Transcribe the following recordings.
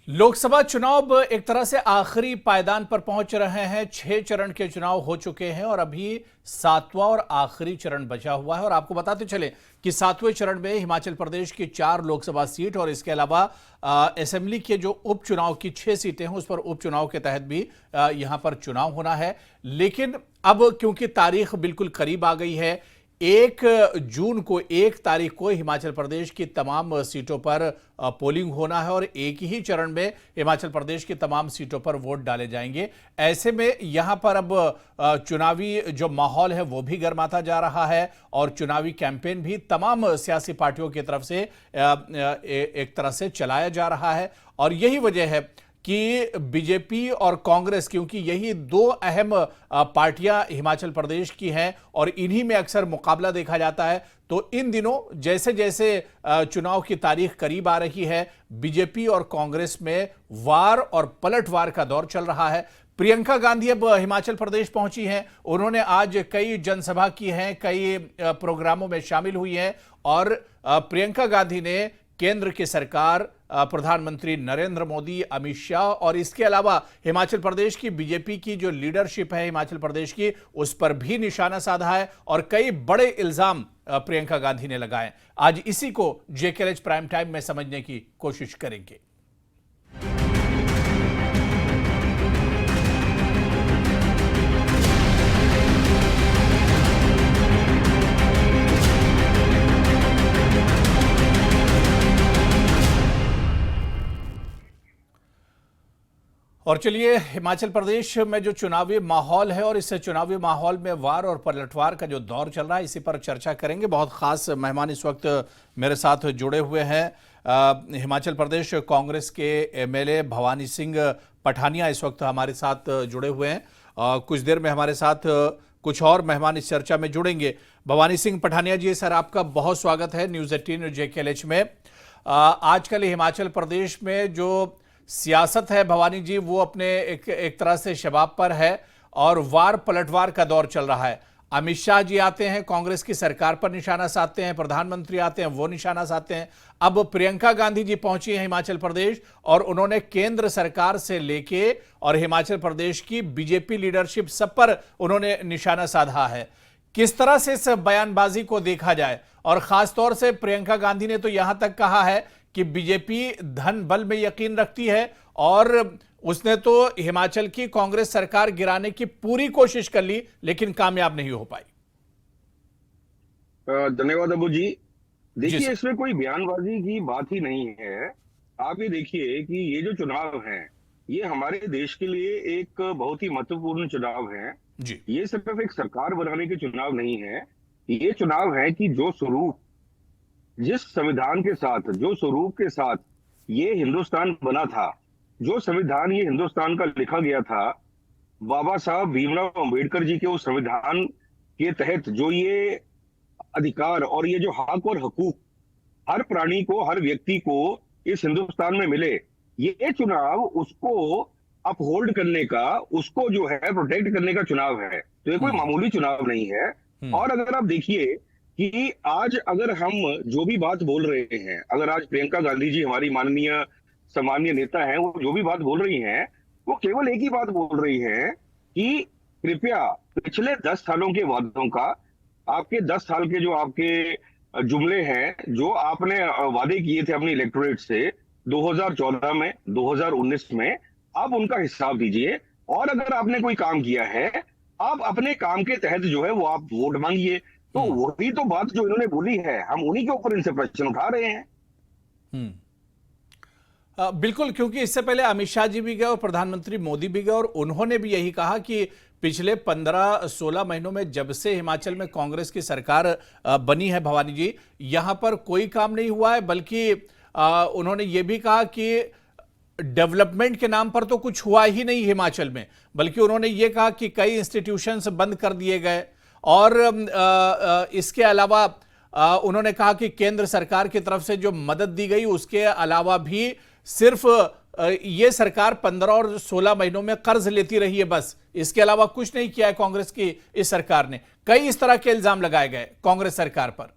लोकसभा चुनाव एक तरह से आखिरी पायदान पर पहुंच रहे हैं। 6 चरण के चुनाव हो चुके हैं और अभी 7वां और आखिरी चरण बचा हुआ है। और आपको बताते चले कि 7वें चरण में हिमाचल प्रदेश की 4 लोकसभा सीट और इसके अलावा असेंबली के जो उपचुनाव की 6 सीटें हैं उस पर उपचुनाव के तहत भी यहां पर चुनाव होना है। लेकिन अब क्योंकि तारीख बिल्कुल करीब आ गई है, 1 जून को 1 तारीख को हिमाचल प्रदेश की तमाम सीटों पर पोलिंग होना है और एक ही चरण में हिमाचल प्रदेश की तमाम सीटों पर वोट डाले जाएंगे। ऐसे में यहां पर अब चुनावी जो माहौल है वो भी गर्माता जा रहा है और चुनावी कैंपेन भी तमाम सियासी पार्टियों की तरफ से एक तरह से चलाया जा रहा है। और यही वजह है कि बीजेपी और कांग्रेस, क्योंकि यही 2 अहम पार्टियां हिमाचल प्रदेश की हैं और इन्हीं में अक्सर मुकाबला देखा जाता है, तो इन दिनों जैसे जैसे चुनाव की तारीख करीब आ रही है, बीजेपी और कांग्रेस में वार और पलटवार का दौर चल रहा है। प्रियंका गांधी अब हिमाचल प्रदेश पहुंची हैं। उन्होंने आज कई जनसभा की हैं, कई प्रोग्रामों में शामिल हुई हैं और प्रियंका गांधी ने केंद्र की सरकार, प्रधानमंत्री नरेंद्र मोदी, अमित शाह और इसके अलावा हिमाचल प्रदेश की बीजेपी की जो लीडरशिप है हिमाचल प्रदेश की, उस पर भी निशाना साधा है और कई बड़े इल्जाम प्रियंका गांधी ने लगाए। आज इसी को जेकेएलएच प्राइम टाइम में समझने की कोशिश करेंगे। और चलिए, हिमाचल प्रदेश में जो चुनावी माहौल है और इस चुनावी माहौल में वार और पलटवार का जो दौर चल रहा है, इसी पर चर्चा करेंगे। बहुत खास मेहमान इस वक्त मेरे साथ जुड़े हुए हैं। हिमाचल प्रदेश कांग्रेस के एमएलए भवानी सिंह पठानिया इस वक्त हमारे साथ जुड़े हुए हैं। कुछ देर में हमारे साथ कुछ और मेहमान इस चर्चा में जुड़ेंगे। भवानी सिंह पठानिया जी, सर आपका बहुत स्वागत है न्यूज़ 18 जेकेएलएच में। आजकल हिमाचल प्रदेश में जो सियासत है भवानी जी, वो अपने एक तरह से शबाब पर है और वार पलटवार का दौर चल रहा है। अमित शाह जी आते हैं, कांग्रेस की सरकार पर निशाना साधते हैं, प्रधानमंत्री आते हैं, वो निशाना साधते हैं। अब प्रियंका गांधी जी पहुंची हैं हिमाचल प्रदेश और उन्होंने केंद्र सरकार से लेके और हिमाचल प्रदेश की बीजेपी लीडरशिप सब पर उन्होंने निशाना साधा है। किस तरह से इस बयानबाजी को देखा जाए? और खासतौर से प्रियंका गांधी ने तो यहां तक कहा है कि बीजेपी धन बल में यकीन रखती है और उसने तो हिमाचल की कांग्रेस सरकार गिराने की पूरी कोशिश कर ली लेकिन कामयाब नहीं हो पाई। धन्यवाद अबू जी। देखिए, इसमें कोई बयानबाजी की बात ही नहीं है। आप ये देखिए कि ये जो चुनाव हैं, ये हमारे देश के लिए एक बहुत ही महत्वपूर्ण चुनाव है जी। ये सिर्फ एक सरकार बनाने के चुनाव नहीं है। ये चुनाव है कि जो स्वरूप, जिस संविधान के साथ, जो स्वरूप के साथ ये हिंदुस्तान बना था, जो संविधान ये हिंदुस्तान का लिखा गया था, बाबा साहब भीमराव अंबेडकर जी के उस संविधान के तहत जो ये अधिकार और ये जो हक और हकूक हर प्राणी को, हर व्यक्ति को इस हिंदुस्तान में मिले, ये चुनाव उसको अपहोल्ड करने का, उसको जो है प्रोटेक्ट करने का चुनाव है। तो ये कोई मामूली चुनाव नहीं है। और अगर आप देखिए कि आज अगर हम जो भी बात बोल रहे हैं, अगर आज प्रियंका गांधी जी हमारी माननीय सम्मानीय नेता हैं, वो जो भी बात बोल रही हैं, वो केवल एक ही बात बोल रही हैं कि कृपया पिछले 10 सालों के वादों का, आपके 10 साल के जो आपके जुमले हैं, जो आपने वादे किए थे अपने इलेक्टोरेट से 2014 में, 2019 में, आप उनका हिसाब दीजिए। और अगर आपने कोई काम किया है, आप अपने काम के तहत जो है वो आप वोट मांगिए। तो वही तो बात जो इन्होंने बोली है, हम उन्हीं के ऊपर इनसे प्रश्न उठा रहे हैं। बिल्कुल, क्योंकि इससे पहले अमित शाह जी भी गए और प्रधानमंत्री मोदी भी गए और उन्होंने भी यही कहा कि पिछले 15-16 महीनों में जब से हिमाचल में कांग्रेस की सरकार बनी है भवानी जी, यहां पर कोई काम नहीं हुआ है, बल्कि उन्होंने ये भी कहा कि डेवलपमेंट के नाम पर तो कुछ हुआ ही नहीं हिमाचल में, बल्कि उन्होंने ये कहा कि कई इंस्टीट्यूशंस बंद कर दिए गए और इसके अलावा उन्होंने कहा कि केंद्र सरकार की तरफ से जो मदद दी गई उसके अलावा भी सिर्फ ये सरकार 15 और 16 महीनों में कर्ज लेती रही है, बस इसके अलावा कुछ नहीं किया है कांग्रेस की इस सरकार ने। कई इस तरह के इल्जाम लगाए गए कांग्रेस सरकार पर।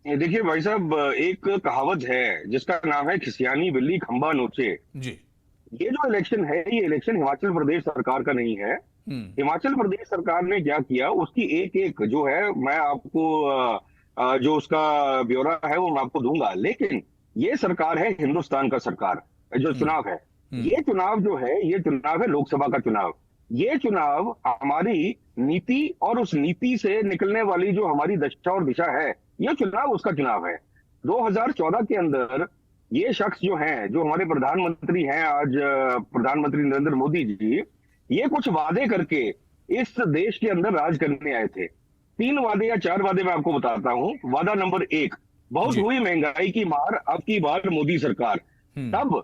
ये देखिए भाई साहब, एक कहावत है जिसका नाम है खिसियानी बिल्ली खंबा नोचे। जी। ये जो इलेक्शन है, ये इलेक्शन हिमाचल प्रदेश सरकार का नहीं है। हम्म। हिमाचल प्रदेश सरकार ने क्या किया, उसकी एक एक जो है मैं आपको जो उसका ब्यौरा है वो मैं आपको दूंगा। लेकिन ये सरकार है हिंदुस्तान का सरकार। जो हम्म। चुनाव है, हम्म। ये चुनाव जो है, ये चुनाव है लोकसभा का चुनाव। ये चुनाव हमारी नीति और उस नीति से निकलने वाली जो हमारी दशा और दिशा है, ये चुनाव उसका चुनाव है। 2014 के अंदर ये शख्स जो हैं, जो हमारे प्रधानमंत्री हैं आज, प्रधानमंत्री नरेंद्र मोदी जी, ये कुछ वादे करके इस देश के अंदर राज करने आए थे। 3 वादे या 4 वादे मैं आपको बताता हूं। वादा नंबर 1, बहुत जी। हुई महंगाई की मार, अब की बार मोदी सरकार। हम्म। तब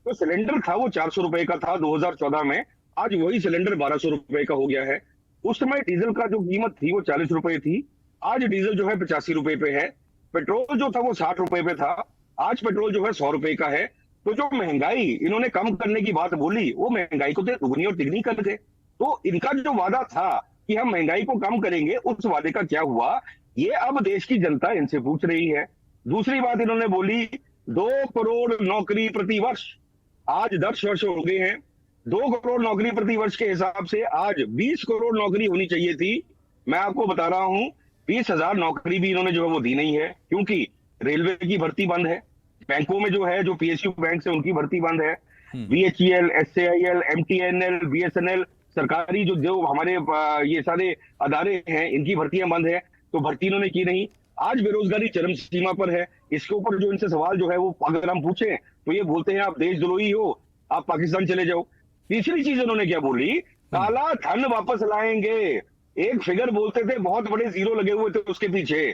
जो सिलेंडर था वो 400 रुपए का था 2014 में, आज वही सिलेंडर 1200 रुपए का हो गया है। उस समय डीजल का जो कीमत थी वो 40 रुपए थी, आज डीजल जो है 85 रुपए पे है। पेट्रोल जो था वो 60 रुपए पे था, आज पेट्रोल जो है 100 रुपए का है। तो जो महंगाई इन्होंने कम करने की बात बोली, वो महंगाई को तो दुगनी और तिगनी कर गए। तो इनका जो वादा था कि हम महंगाई को कम करेंगे, उस वादे का क्या हुआ, ये अब देश की जनता इनसे पूछ रही है। दूसरी बात इन्होंने बोली, 2 करोड़ नौकरी प्रति वर्ष। आज 10 वर्ष हो गए हैं, 2 करोड़ नौकरी प्रति वर्ष के हिसाब से आज 20 करोड़ नौकरी होनी चाहिए थी। मैं आपको बता रहा हूं, 20,000 नौकरी भी इन्होंने जो है वो दी नहीं है, क्योंकि रेलवे की भर्ती बंद है, बैंकों में जो है, जो पीएसयू बैंक से उनकी भर्ती बंद है, हम्म। बीएचईएल, एसएआईएल, एमटीएनएल, बीएसएनएल, सरकारी जो जो हमारे ये सारे अदारे हैं, इनकी भर्तियां बंद है। तो भर्ती इन्होंने की नहीं। आज बेरोजगारी चरम सीमा पर है। इसके ऊपर जो इनसे सवाल जो है वो अगर हम पूछें तो ये बोलते हैं आप देशद्रोही हो, आप पाकिस्तान चले जाओ। तीसरी चीज उन्होंने क्या बोली, काला धन वापस लाएंगे। एक फिगर बोलते थे, बहुत बड़े जीरो लगे हुए थे उसके पीछे,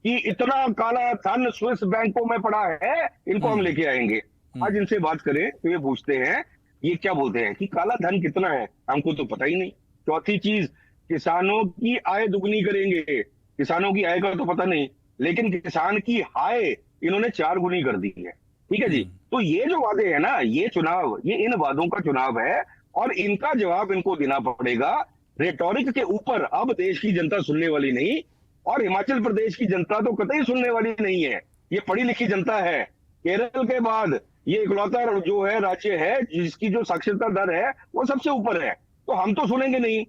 कि इतना काला धन स्विस बैंकों में पड़ा है, इनको हम लेके आएंगे। आज इनसे बात करें तो ये पूछते हैं, ये क्या बोलते हैं कि काला धन कितना है, हमको तो पता ही नहीं। चौथी चीज, किसानों की आय दुगनी करेंगे। किसानों की आय का तो पता नहीं, लेकिन किसान की आय इन्होंने 4 गुनी कर दी है। ठीक है जी। तो ये जो वादे हैं ना, ये चुनाव, ये इन वादों का चुनाव है, और इनका जवाब इनको देना पड़ेगा। रेटोरिक के ऊपर अब देश की जनता सुनने वाली नहीं, और हिमाचल प्रदेश की जनता तो कतई सुनने वाली नहीं है। ये पढ़ी लिखी जनता है। केरल के बाद ये इकलौता जो है राज्य है जिसकी जो साक्षरता दर है वो सबसे ऊपर है। तो हम तो सुनेंगे नहीं।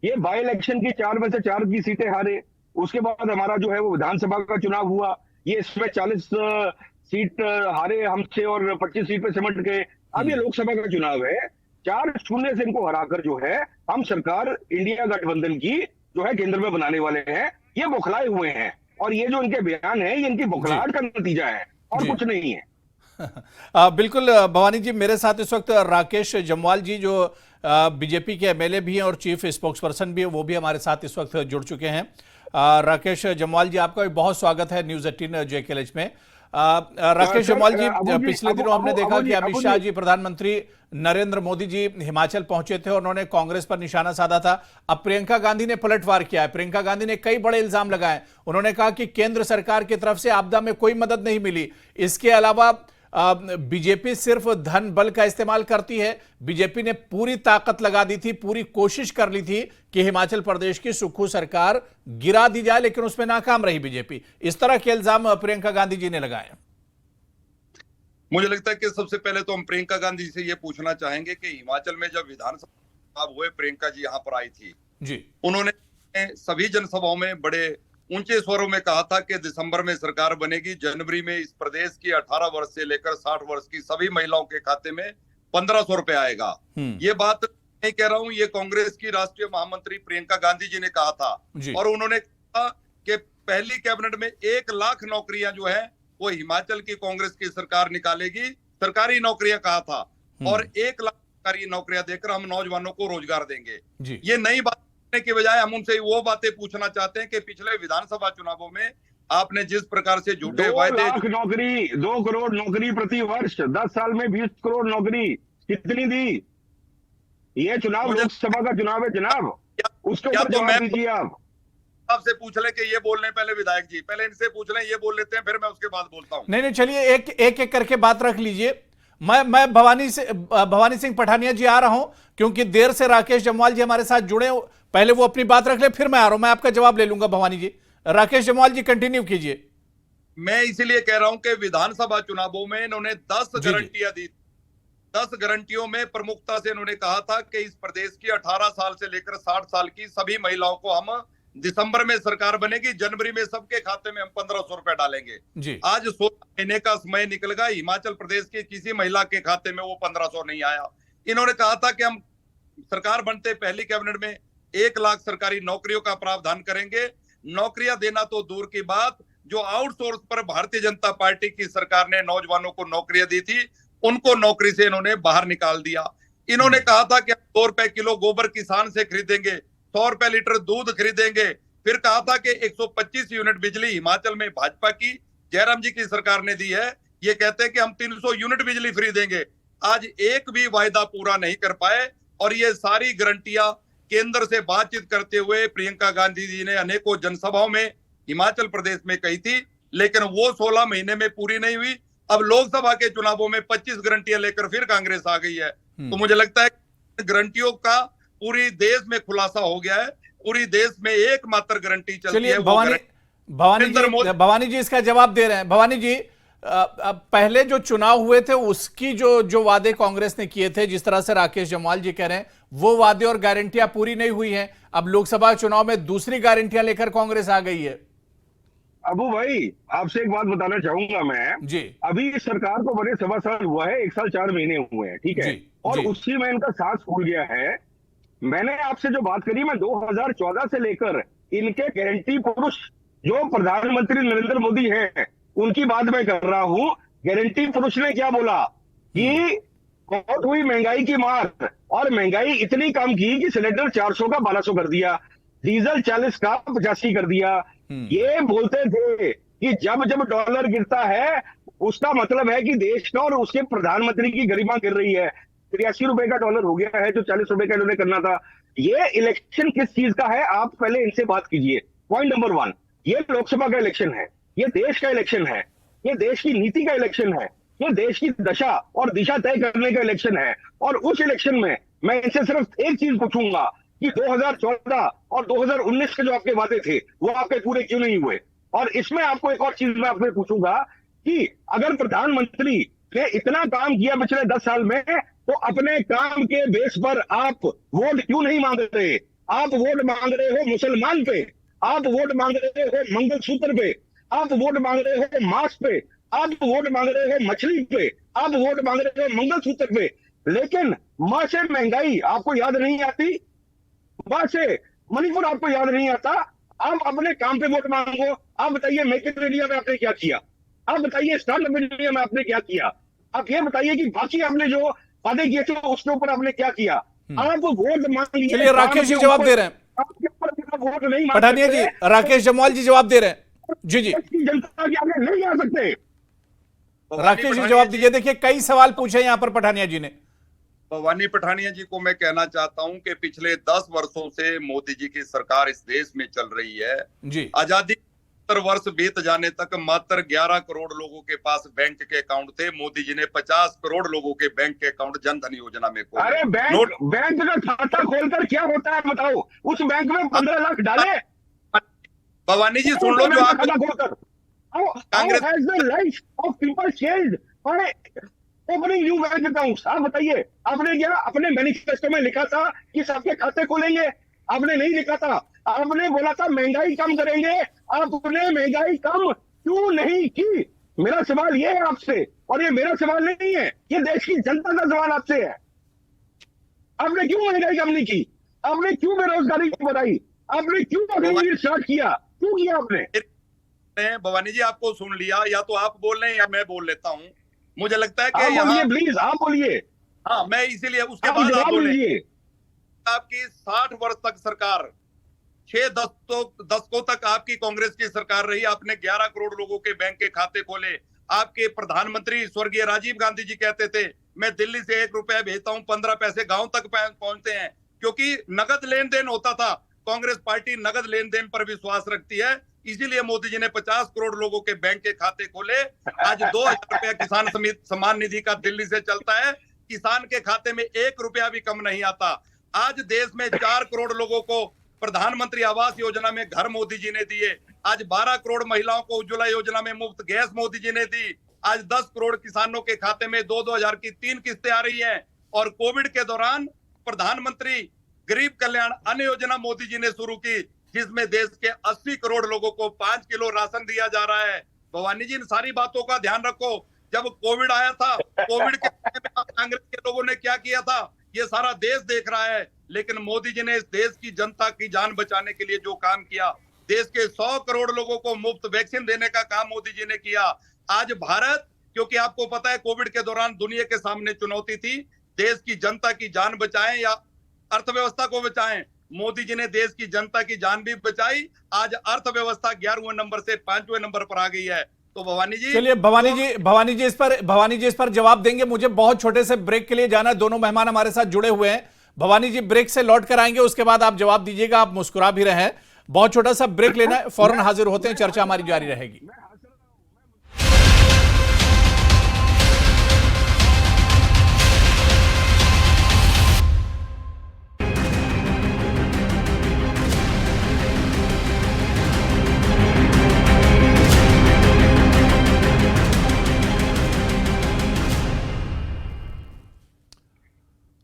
ये बाई इलेक्शन की 4 में से 4 की सीटें हारे। उसके बाद हमारा जो है वो विधानसभा का चुनाव हुआ, ये इसमें 40 सीट हारे हमसे और 25 सीट पे सिमट गए। अब ये लोकसभा का चुनाव है, 4-0 से इनको हराकर जो है हम सरकार इंडिया गठबंधन की जो है केंद्र में बनाने वाले हैं। ये बौखलाए हुए हैं, और ये जो इनके बयान है ये इनकी बौखलाहट का नतीजा है, और कुछ नहीं है। बिल्कुल भवानी जी, मेरे साथ इस वक्त राकेश जम्वाल जी, जो बीजेपी के एमएलए भी हैं और चीफ स्पोक्स पर्सन भी हैं, वो भी हमारे साथ इस वक्त जुड़ चुके हैं। राकेश जम्वाल जी, आपका भी बहुत स्वागत है न्यूज 18 JKLH में। राकेश जम्वाल जी, पिछले दिनों हमने देखा कि अमित शाह जी, प्रधानमंत्री नरेंद्र मोदी जी हिमाचल पहुंचे थे और उन्होंने कांग्रेस पर निशाना साधा था। अब प्रियंका गांधी ने पलटवार किया है। प्रियंका गांधी ने कई बड़े इल्जाम लगाए। उन्होंने कहा कि केंद्र सरकार की तरफ से आपदा में कोई मदद नहीं मिली। इसके अलावा बीजेपी सिर्फ धन बल का इस्तेमाल करती है। बीजेपी ने पूरी ताकत लगा दी थी, पूरी कोशिश कर ली थी कि हिमाचल प्रदेश की सुक्खू सरकार गिरा दी जाए, लेकिन उसमें नाकाम रही बीजेपी। इस तरह के इल्जाम प्रियंका गांधी जी ने लगाए। मुझे लगता है कि सबसे पहले तो हम प्रियंका गांधी से ये पूछना चाहेंगे कि हिमाचल में जब विधानसभा चुनाव हुए, प्रियंका जी यहाँ पर आई थी जी। उन्होंने सभी जनसभाओं में बड़े ऊंचे स्वरों में कहा था कि दिसंबर में सरकार बनेगी, जनवरी में इस प्रदेश की 18 वर्ष से लेकर 60 वर्ष की सभी महिलाओं के खाते में 1500 रुपए आएगा। ये बात नहीं कह रहा हूं, ये कांग्रेस की राष्ट्रीय महामंत्री प्रियंका गांधी जी ने कहा था। और उन्होंने कहा कि पहली कैबिनेट में 1 लाख नौकरियां जो है वो हिमाचल की कांग्रेस की सरकार निकालेगी, सरकारी नौकरियां कहा था, और 1 लाख सरकारी नौकरियां देकर हम नौजवानों को रोजगार देंगे। ये नई बात के बजाय हम उनसे वो बातें पूछना चाहते हैं कि पिछले विधानसभा चुनावों में आपने जिस प्रकार से झूठे वायदे, 2 लाख नौकरी, 2 करोड़ नौकरी प्रति वर्ष, 10 साल में 20 करोड़ नौकरी कितनी दी? ये चुनाव लोकसभा का चुनाव है जनाब, उसके ऊपर जवाब दीजिए। आप आपसे पूछ ले कि ये बोलने पहले विधायक जी, पहले इनसे पूछ लें, ये बोल लेते हैं, फिर मैं उसके बाद बोलता हूं। नहीं, चलिए एक करके बात रख लीजिए। मैं भवानी सिंह पठानिया जी आ रहा हूं, क्योंकि देर से राकेश जम्वाल जी हमारे साथ जुड़े। पहले वो अपनी बात रख ले, फिर मैं आ रहा हूं, मैं आपका जवाब ले लूंगा भवानी जी। राकेश जम्वाल जी कंटिन्यू कीजिए। मैं इसीलिए कह रहा हूं कि विधानसभा चुनावों में इन्होंने 10 जी। गारंटियां दी। 10 गारंटियों में प्रमुखता से इन्होंने कहा था कि इस प्रदेश की 18 साल से लेकर 60 साल की सभी महिलाओं को हम दिसंबर में सरकार बनेगी, जनवरी में सबके खाते में हम 1500 रुपए डालेंगे। जी। आज 16 महीने का समय निकल गया, हिमाचल प्रदेश की किसी महिला के खाते में वो 1500 नहीं आया। इन्होंने कहा था कि हम सरकार बनते पहली कैबिनेट में 1 लाख सरकारी नौकरियों का प्रावधान करेंगे। नौकरियां देना तो दूर की बात, जो आउटसोर्स पर भारतीय जनता पार्टी की सरकार ने नौजवानों को नौकरियां दी थी, उनको नौकरी से इन्होंने बाहर निकाल दिया। इन्होंने कहा था कि हम 100 रुपए किलो गोबर किसान से खरीदेंगे, 100 रुपए लीटर दूध खरीदेंगे। फिर कहा था कि 125 यूनिट बिजली हिमाचल में भाजपा की जयराम जी की सरकार ने दी है, ये कहते हैं कि हम 300 यूनिट बिजली फ्री देंगे। आज एक भी वायदा पूरा नहीं कर पाए, और ये सारी गारंटियां केंद्र से बातचीत करते हुए प्रियंका गांधी जी ने अनेकों जनसभाओं में हिमाचल प्रदेश में कही थी, लेकिन वो 16 महीने में पूरी नहीं हुई। अब लोकसभा के चुनावों में 25 गारंटियां लेकर फिर कांग्रेस आ गई है। तो मुझे लगता है गारंटियों का पूरी देश में खुलासा हो गया है। पूरी देश में एकमात्र गारंटी चलती है, भवानी जी इसका जवाब दे रहे हैं। भवानी जी, पहले जो चुनाव हुए थे उसकी जो वादे कांग्रेस ने किए थे, जिस तरह से राकेश जम्वाल जी कह रहे हैं, वो वादे और गारंटियां पूरी नहीं हुई हैं। अब लोकसभा चुनाव में दूसरी गारंटियां लेकर कांग्रेस आ गई है। अबू भाई, आपसे एक बात बताना चाहूंगा मैं जी। अभी इस सरकार को बड़े 1.25 साल हुआ है, 1 साल 4 महीने हुए हैं, ठीक है। और उसी में इनका सांस फूल गया है। मैंने आपसे जो बात करी, मैं 2014 से लेकर इनके गारंटी पुरुष जो प्रधानमंत्री नरेंद्र मोदी हैं उनकी बात मैं कर रहा हूं। गारंटी पुरुष ने क्या बोला कि बहुत हुई महंगाई की मार, और महंगाई इतनी कम की कि सिलेंडर 400 का 1200 कर दिया, डीजल 40 का 85 कर दिया। ये बोलते थे कि जब जब डॉलर गिरता है उसका मतलब है कि देश का और उसके प्रधानमंत्री की गरिमा गिर रही है। 83 रुपए का डॉलर हो गया है, जो 40 रुपए का इन्होंने करना था। ये इलेक्शन किस चीज का है, आप पहले इनसे बात कीजिए। पॉइंट नंबर 1, ये लोकसभा का इलेक्शन है, ये देश का इलेक्शन है, ये देश की नीति का इलेक्शन है, ये देश की दशा और दिशा तय करने का इलेक्शन है। और उस इलेक्शन में मैं इनसे सिर्फ एक चीज पूछूंगा कि 2014 और 2019 के जो आपके वादे थे वो आपके पूरे क्यों नहीं हुए। और इसमें आपको एक और चीज मैं आपसे पूछूंगा कि अगर प्रधानमंत्री ने इतना काम किया पिछले 10 साल में, तो अपने काम के बेस पर आप वोट क्यों नहीं मांग रहे? आप वोट मांग रहे हो मुसलमान पे, आप वोट मांग रहे हो मंगलसूत्र पे, आप वोट मांग रहे हो मास्क पे, आप वोट मांग रहे हो मछली पे, आप वोट मांग रहे हो मंगलसूत्र पे। लेकिन मां से महंगाई आपको याद नहीं आती, मां से मणिपुर आपको याद नहीं आता। आप अपने काम पे वोट मांगो। आप बताइए मेक इन इंडिया में आपने क्या किया, आप बताइए स्टार्टअप इंडिया में आपने क्या किया, आप ये बताइए कि बाकी आपने जो वादे किए थे उसके ऊपर आपने क्या किया। आप वोट मांग लिए। चलिए राकेश जी जवाब दे रहे हैं, आपके ऊपर वोट नहीं, पठानिया जी, राकेश जम्वाल जी जवाब दे रहे हैं। जी जी, जनता के आगे नहीं आ सकते। राकेश जी जवाब दीजिए। देखिए कई सवाल पूछे यहाँ पर पठानिया जी ने। भवानी पठानिया जी को मैं कहना चाहता हूं कि पिछले 10 वर्षों से मोदी जी की सरकार इस देश में चल रही है जी। आजादी 70 वर्ष बीत जाने तक मात्र 11 करोड़ लोगों के पास बैंक के अकाउंट थे। मोदी जी ने 50 करोड़ लोगों के बैंक के अकाउंट जन धन योजना में खोले। अरे बैंक का खाता खोलकर क्या होता है बताओ? उस बैंक में 15 लाख डाले। भवानी जी सुन लो, जो आप Congress opening new bank accounts, आप बताइए आपने क्या अपने मैनिफेस्टो में लिखा था कि सबके खाते खोलेंगे? आपने नहीं लिखा था। आपने बोला था महंगाई कम करेंगे, आपने महंगाई कम क्यों नहीं की? मेरा सवाल ये है आपसे, और ये मेरा सवाल नहीं है, ये देश की जनता का सवाल आपसे है। आपने क्यों महंगाई कम नहीं की? आपने क्यों बेरोजगारी बढ़ाई? आपने क्यों अग्निवीर स्टार्ट किया? क्यों किया आपने? भवानी जी आपको सुन लिया, या तो आप बोल रहे हैं या मैं बोल लेता हूँ। मुझे लगता है कि आप बोलिए प्लीज, आप बोलिए। हाँ, मैं इसीलिए उसके बाद आप बोलिए। आपकी 60 वर्ष तक सरकार, 6 दशकों तक आपकी कांग्रेस की सरकार रही। आपने 11 करोड़ लोगों के बैंक के खाते खोले। आपके प्रधानमंत्री स्वर्गीय राजीव गांधी जी कहते थे मैं दिल्ली से 1 रुपया भेजता हूं, 15 पैसे गांव तक पहुंचते हैं, क्योंकि नगद लेन देन होता था। कांग्रेस पार्टी नगद लेन देन पर विश्वास रखती है, इसीलिए मोदी जी ने 50 करोड़ लोगों के बैंक के खाते खोले। आज 2000 रुपया किसान सम्मान निधि का दिल्ली से चलता है, किसान के खाते में 1 रुपया भी कम नहीं आता। आज देश में 4 करोड़ लोगों को प्रधानमंत्री आवास योजना में घर मोदी जी ने दिए। आज 12 करोड़ महिलाओं को उज्ज्वला योजना में मुफ्त गैस मोदी जी ने दी। आज 10 करोड़ किसानों के खाते में 2-2 हजार की 3 किस्तें आ रही हैं। और कोविड के दौरान प्रधानमंत्री गरीब कल्याण अन्न योजना मोदी जी ने शुरू की, जिसमें देश के 80 करोड़ लोगों को 5 किलो राशन दिया जा रहा है। भवानी जी, इन सारी बातों का ध्यान रखो। जब कोविड आया था, कोविड के समय में कांग्रेस के लोगों ने क्या किया था, ये सारा देश देख रहा है। लेकिन मोदी जी ने इस देश की जनता की जान बचाने के लिए जो काम किया, देश के 100 करोड़ लोगों को मुफ्त वैक्सीन देने का काम मोदी जी ने किया। आज भारत, क्योंकि आपको पता है कोविड के दौरान दुनिया के सामने चुनौती थी, देश की जनता की जान बचाएं या अर्थव्यवस्था को बचाएं। मोदी जी ने देश की जनता की जान भी बचाई। आज अर्थव्यवस्था 11वें नंबर से 5वें नंबर पर आ गई है। तो भवानी जी, चलिए भवानी जी इस पर जवाब देंगे। मुझे बहुत छोटे से ब्रेक के लिए जाना है। दोनों मेहमान हमारे साथ जुड़े हुए हैं। भवानी जी ब्रेक से लौट कर आएंगे, उसके बाद आप जवाब दीजिएगा। आप मुस्कुरा भी रहे हैं। बहुत छोटा सा ब्रेक लेना है, फौरन हाजिर होते हैं, चर्चा हमारी जारी रहेगी।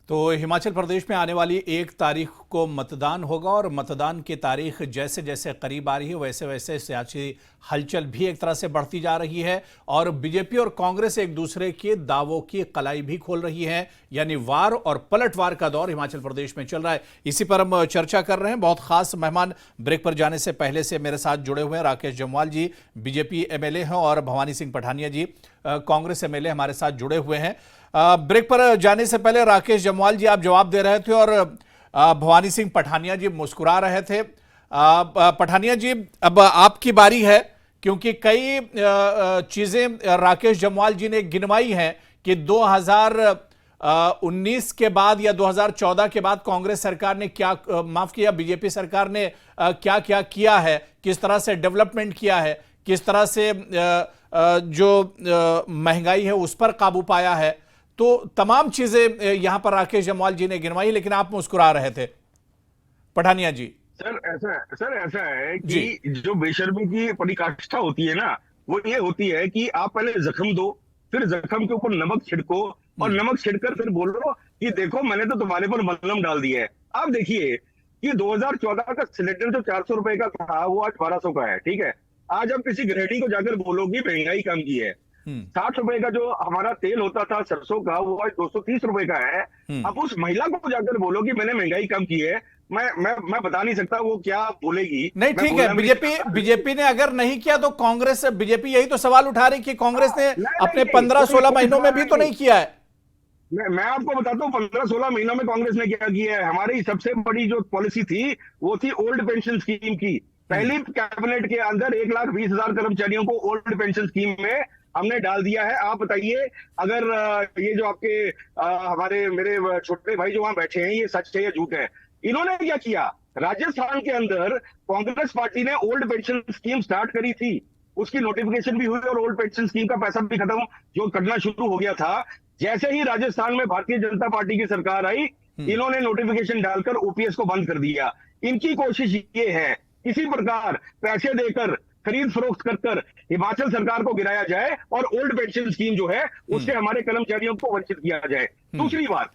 तो हिमाचल प्रदेश में आने वाली 1 तारीख को मतदान होगा और मतदान की तारीख जैसे जैसे करीब आ रही है वैसे वैसे सियासी हलचल भी एक तरह से बढ़ती जा रही है और बीजेपी और कांग्रेस एक दूसरे के दावों की कलाई भी खोल रही है। यानी वार और पलटवार का दौर हिमाचल प्रदेश में चल रहा है। इसी पर हम चर्चा कर रहे हैं। बहुत खास मेहमान ब्रेक पर जाने से पहले से मेरे साथ जुड़े हुए हैं। राकेश जम्वाल जी बीजेपी एमएलए हैं और भवानी सिंह पठानिया जी कांग्रेस एमएलए हमारे साथ जुड़े हुए हैं। ब्रेक पर जाने से पहले राकेश जम्वाल जी आप जवाब दे रहे थे और भवानी सिंह पठानिया जी मुस्कुरा रहे थे। पठानिया जी अब आपकी बारी है, क्योंकि कई चीजें राकेश जम्वाल जी ने गिनवाई हैं कि 2019 के बाद या 2014 के बाद कांग्रेस सरकार ने क्या बीजेपी सरकार ने क्या क्या किया है, किस तरह से डेवलपमेंट किया है, किस तरह से जो महंगाई है उस पर काबू पाया है। तो तमाम चीजें यहां पर राकेश जम्वाल जी ने गिनवाई, लेकिन आप मुस्कुरा रहे थे। पठानिया जी सर ऐसा है कि जो बेशर्मी की पराकाष्ठा होती है ना, वो ये होती है कि आप पहले जख्म दो, फिर जख्म के ऊपर नमक छिड़को और नमक छिड़कर फिर बोलो कि देखो मैंने तो तुम्हारे पर मलहम डाल दिया है। आप देखिए कि 2014 का सिलेंडर जो 400 रुपए का था वो आज 1200 का है। ठीक है, आज आप किसी गृहिणी को जाकर बोलोगी महंगाई कम की है। 60 रुपए का जो हमारा तेल होता था सरसों का, वो आज 230 रुपए का है। अब उस महिला को जाकर बोलो कि मैंने महंगाई कम की है, मैं बता नहीं सकता वो क्या बोलेगी। नहीं ठीक है, बीजेपी ने अगर नहीं किया तो कांग्रेस, बीजेपी यही तो सवाल उठा रही कि कांग्रेस ने अपने 15-16 महीनों में भी तो नहीं किया है। मैं आपको बताता हूँ 15-16 महीनों में कांग्रेस ने क्या किया है। हमारी सबसे बड़ी जो पॉलिसी थी वो थी ओल्ड पेंशन स्कीम की। पहली कैबिनेट के अंदर 1,20,000 कर्मचारियों को ओल्ड पेंशन स्कीम में हमने डाल दिया है। आप बताइए अगर ये जो आपके मेरे छोटे भाई जो वहां बैठे हैं ये सच है या झूठ है। इन्होंने क्या किया, राजस्थान के अंदर कांग्रेस पार्टी ने ओल्ड पेंशन स्कीम स्टार्ट करी थी, उसकी नोटिफिकेशन भी हुई और ओल्ड पेंशन स्कीम का पैसा भी खत्म जो करना शुरू हो गया था। जैसे ही राजस्थान में भारतीय जनता पार्टी की सरकार आई, इन्होंने नोटिफिकेशन डालकर ओपीएस को बंद कर दिया। इनकी कोशिश ये है किसी प्रकार पैसे देकर खरीद फरोख्त कर हिमाचल सरकार को गिराया जाए और ओल्ड पेंशन स्कीम जो है उससे हमारे कर्मचारियों को वंचित किया जाए। दूसरी बात,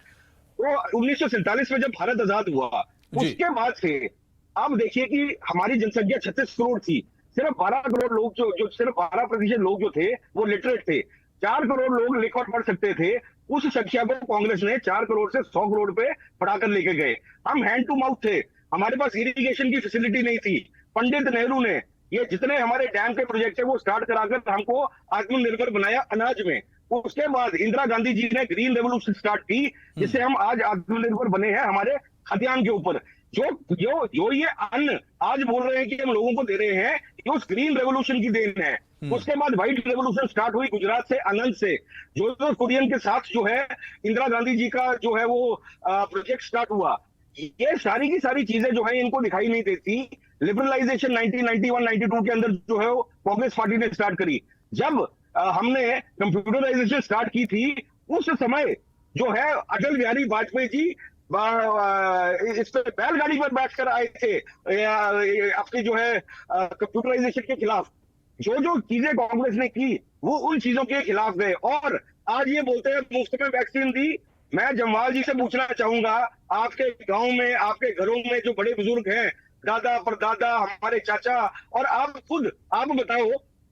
वो 1947 में जब भारत आजाद हुआ उसके बाद से आप देखिए कि हमारी जनसंख्या 36 करोड़ थी। सिर्फ 12 करोड़ लोग जो सिर्फ 12% लोग जो थे वो लिटरेट थे। 4 करोड़ लोग लिख और पढ़ सकते थे। उस संख्या को कांग्रेस ने 4 करोड़ से 100 करोड़ पे बढ़ाकर लेके गए। हम हैंड टू माउथ थे, हमारे पास इरिगेशन की फैसिलिटी नहीं थी। पंडित नेहरू ने ये जितने हमारे डैम के प्रोजेक्ट है वो स्टार्ट कराकर हमको आत्मनिर्भर बनाया अनाज में। उसके बाद इंदिरा गांधी जी ने ग्रीन रेवोल्यूशन स्टार्ट की, जिससे हम आज आत्मनिर्भर बने हैं हमारे खाद्यान्न के ऊपर। जो ये अन्न आज बोल रहे हैं कि हम लोगों को दे रहे हैं, ये उस ग्रीन रेवोल्यूशन की देन है। उसके बाद व्हाइट रेवोल्यूशन स्टार्ट हुई गुजरात से, आनंद से, जो कुरियन के साथ जो है इंदिरा गांधी जी का जो है वो प्रोजेक्ट स्टार्ट हुआ। ये सारी की सारी चीजें जो है इनको दिखाई नहीं देती। लिबरलाइजेशन 1991-92 के अंदर जो है वो कांग्रेस पार्टी ने स्टार्ट करी। जब हमने कंप्यूटराइजेशन स्टार्ट की थी, उस समय जो है अटल बिहारी वाजपेयी जी इस पे बैलगाड़ी पर बैठकर आए थे अपनी जो है कंप्यूटराइजेशन के खिलाफ। जो जो चीजें कांग्रेस ने की वो उन चीजों के खिलाफ गए, और आज ये बोलते हैं मुफ्त में वैक्सीन दी। मैं जम्वाल जी से पूछना चाहूंगा, आपके गांव में, आपके घरों में जो बड़े बुजुर्ग हैं, दादा परदादा, हमारे चाचा और आप खुद, आप बताओ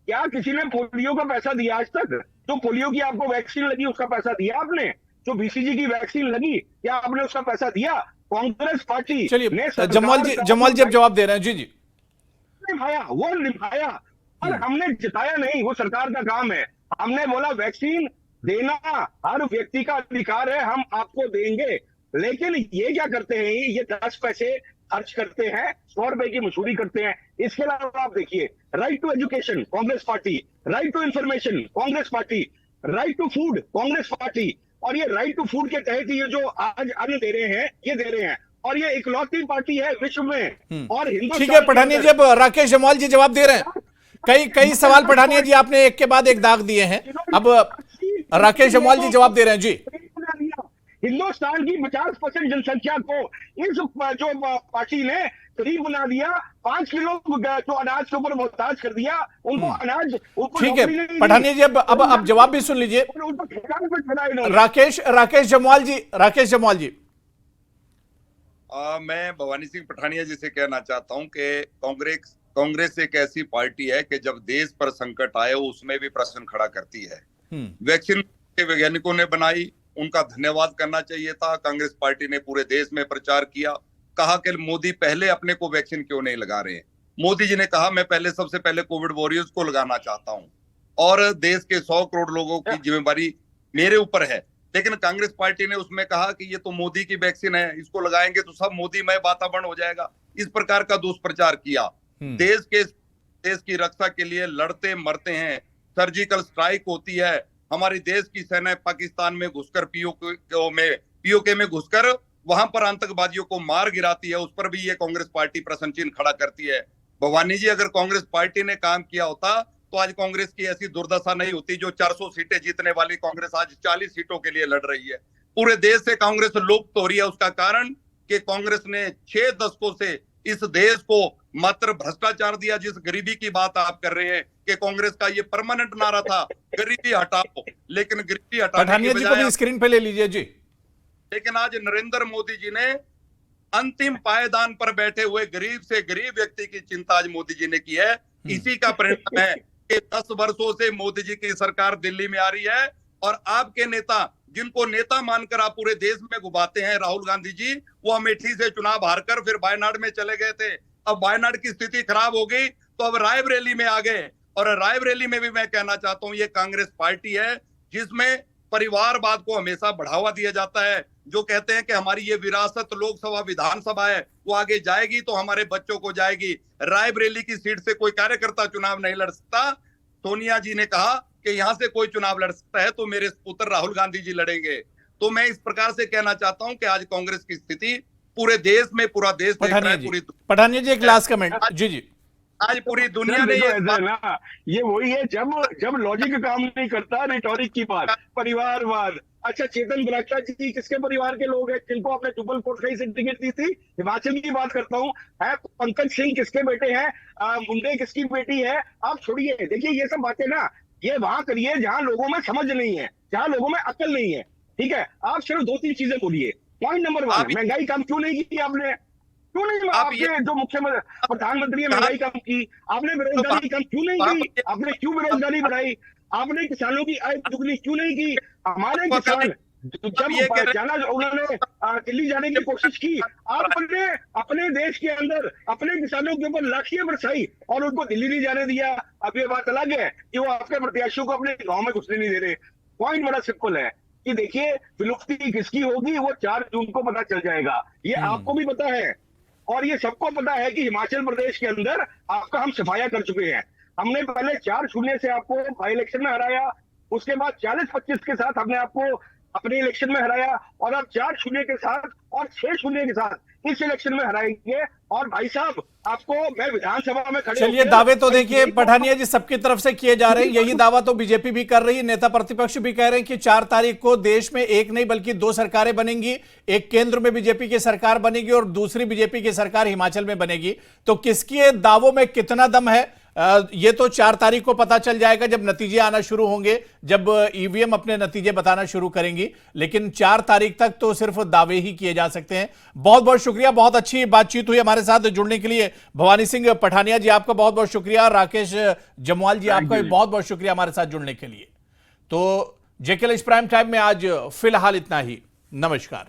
क्या किसी ने पोलियो का पैसा दिया आज तक? जो पोलियो की आपको वैक्सीन लगी उसका पैसा दिया आपने? जो बीसीजी की वैक्सीन लगी क्या आपने उसका पैसा दिया? कांग्रेस पार्टी ने चलिए जमवाल जी अब जवाब दे रहे हैं। जी जी निभाया, वो निभाया, और हमने जिताया नहीं, वो सरकार का काम है। हमने बोला वैक्सीन देना हर व्यक्ति का अधिकार है, हम आपको देंगे। लेकिन ये क्या करते हैं, ये 10 पैसे खर्च करते हैं, 100 रुपए की मशहूरी करते हैं। इसके अलावा आप देखिए, right to education Congress party, right to information Congress party, right to food Congress party, और ये राइट टू फूड के तहत ये जो आज अन्न दे रहे हैं, ये दे रहे हैं, और ये इकलौती पार्टी है विश्व में। और हिंदुस्तान, ठीक है पठानिया जी, अब राकेश जमवाल जी जवाब दे रहे हैं। कई सवाल पठानिया जी आपने एक के बाद एक दाग दिए हैं, अब राकेश जमवाल जी जवाब दे रहे हैं। जी हिंदुस्तान की 50% जनसंख्या को इस जो पार्टी ने गरीब बना दिया, 5 किलो जो अनाज के ऊपर मोहताज कर दिया, उनको अनाज, उनको ठीक है पठानिया जी, अब जवाब भी सुन लीजिए। राकेश जमवाल जी मैं भवानी सिंह पठानिया जी से कहना चाहता हूं कि कांग्रेस एक ऐसी पार्टी है कि जब देश पर संकट आए उसमें भी प्रश्न खड़ा करती है। वैक्सीन के वैज्ञानिकों ने बनाई, उनका धन्यवाद करना चाहिए था। कांग्रेस पार्टी ने पूरे देश में प्रचार किया, कहा कि मोदी पहले अपने को वैक्सीन क्यों नहीं लगा रहे हैं। मोदी जी ने कहा मैं सबसे पहले कोविड वॉरियर्स को लगाना चाहता हूं और देश के 100 करोड़ लोगों की जिम्मेवारी मेरे ऊपर है। लेकिन कांग्रेस पार्टी ने उसमें कहा कि ये तो मोदी की वैक्सीन है, इसको लगाएंगे तो सब मोदीमय वातावरण हो जाएगा। इस प्रकार का दुष्प्रचार किया। देश की रक्षा के लिए लड़ते मरते हैं, सर्जिकल स्ट्राइक होती है, हमारी देश की सेना पाकिस्तान में घुसकर पीओके में घुसकर वहां पर आतंकवादियों को मार गिराती है, उस पर भी ये कांग्रेस पार्टी प्रश्न चिन्ह खड़ा करती है। भवानी जी, अगर कांग्रेस पार्टी ने काम किया होता तो आज कांग्रेस की ऐसी दुर्दशा नहीं होती। जो 400 सीटें जीतने वाली कांग्रेस आज 40 सीटों के लिए लड़ रही है। पूरे देश से कांग्रेस लुप्त हो रही है। उसका कारण कि कांग्रेस ने 6 दशकों से इस देश को मात्र भ्रष्टाचार दिया। जिस गरीबी की बात आप कर रहे हैं कि कांग्रेस का ये परमानेंट नारा था गरीबी हटाओ, लेकिन गरीबी हटाने की बजाय स्क्रीन पे ले लीजिए जी। लेकिन आज नरेंद्र मोदी जी ने अंतिम पायदान पर बैठे हुए गरीब से गरीब व्यक्ति की चिंता आज मोदी जी ने की है। इसी का परिणाम है कि 10 वर्षों से मोदी जी की सरकार दिल्ली में आ रही है और आपके नेता, जिनको नेता मानकर आप पूरे देश में घुमाते हैं, राहुल गांधी जी, वो अमेठी से चुनाव हारकर फिर वायनाड में चले गए थे। अब वायनाड की स्थिति खराब हो गई तो अब रायबरेली में आ गए। और रायबरेली में भी मैं कहना चाहता हूं, ये कांग्रेस पार्टी है जिसमें परिवारवाद को हमेशा बढ़ावा दिया जाता है। जो कहते हैं कि हमारी ये विरासत लोकसभा विधानसभा है, वो आगे जाएगी तो हमारे बच्चों को जाएगी। रायबरेली की सीट से कोई कार्यकर्ता चुनाव नहीं लड़ सकता। सोनिया जी ने कहा कि यहां से कोई चुनाव लड़ सकता है तो मेरे पुत्र राहुल गांधी जी लड़ेंगे। तो मैं इस प्रकार से कहना चाहता हूं कि आज कांग्रेस की स्थिति पूरे देश में, पूरा देश देख रहा है। पठानिया जी एक लास्ट कमेंट। जी आज पूरी दुनिया ने ये वही है, जब लॉजिक काम नहीं करता, रिटोरिक की बात, परिवारवाद। अच्छा, चेतन बरागटा जी किसके परिवार के लोग हैं जिनको आपने ट्रिपल कोटखाई से टिकट दी थी? हिमाचल की बात करता हूँ। पंकज सिंह किसके बेटे हैं? मुंडे किसकी बेटी है? आप छोड़िए, देखिए ये सब बातें ना ये वहां करिए जहां लोगों में समझ नहीं है, जहां लोगों में अकल नहीं है। ठीक है, आप सिर्फ 2-3 चीजें बोलिए। पॉइंट नंबर 1, महंगाई कम क्यों नहीं की आपने? क्यों नहीं? आपके जो मुख्यमंत्री प्रधानमंत्री है, महंगाई कम की आपने? बेरोजगारी कम क्यों नहीं की आपने? क्यों बेरोजगारी बढ़ाई आपने? किसानों की आय दुगनी क्यों नहीं की? हमारे किसान जब जाना, उन्होंने दिल्ली जाने की कोशिश की, आपने अपने देश के अंदर अपने किसानों के ऊपर लाठियां बरसाई और उनको दिल्ली नहीं जाने दिया। अब ये बात अलग है कि वो आपके प्रत्याशियों को अपने गांव में घुसने नहीं दे रहे। पॉइंट बड़ा सिंपल है कि देखिए, विलुप्ति किसकी होगी वो 4 जून को पता चल जाएगा। ये आपको भी पता है और ये सबको पता है कि हिमाचल प्रदेश के अंदर आपका हम सफाया कर चुके हैं। हमने पहले 4-0 से आपको बाई इलेक्शन में हराया, उसके बाद 40-25 के साथ हमने आपको अपने इलेक्शन में हराया और अब 4-0 के साथ और 6-0 के साथ इस इलेक्शन में हराएंगे। और भाई साहब आपको मैं विधानसभा में खड़े चलिए, होकर- दावे तो देखिए पठानिया जी सबकी तरफ से किए जा रहे हैं। यही दावा तो बीजेपी भी कर रही है, नेता प्रतिपक्ष भी कह रहे हैं कि 4 तारीख को देश में एक नहीं बल्कि 2 सरकारें बनेंगी। एक केंद्र में बीजेपी की सरकार बनेगी और दूसरी बीजेपी की सरकार हिमाचल में बनेगी। तो किसके दावों में कितना दम है ये तो 4 तारीख को पता चल जाएगा, जब नतीजे आना शुरू होंगे, जब ईवीएम अपने नतीजे बताना शुरू करेंगी। लेकिन 4 तारीख तक तो सिर्फ दावे ही किए जा सकते हैं। बहुत बहुत शुक्रिया, बहुत अच्छी बातचीत हुई हमारे साथ जुड़ने के लिए। भवानी सिंह पठानिया जी आपका बहुत बहुत शुक्रिया। राकेश जमवाल जी आपका भी बहुत बहुत शुक्रिया हमारे साथ जुड़ने के लिए। तो जेके प्राइम टाइम में आज फिलहाल इतना ही। नमस्कार।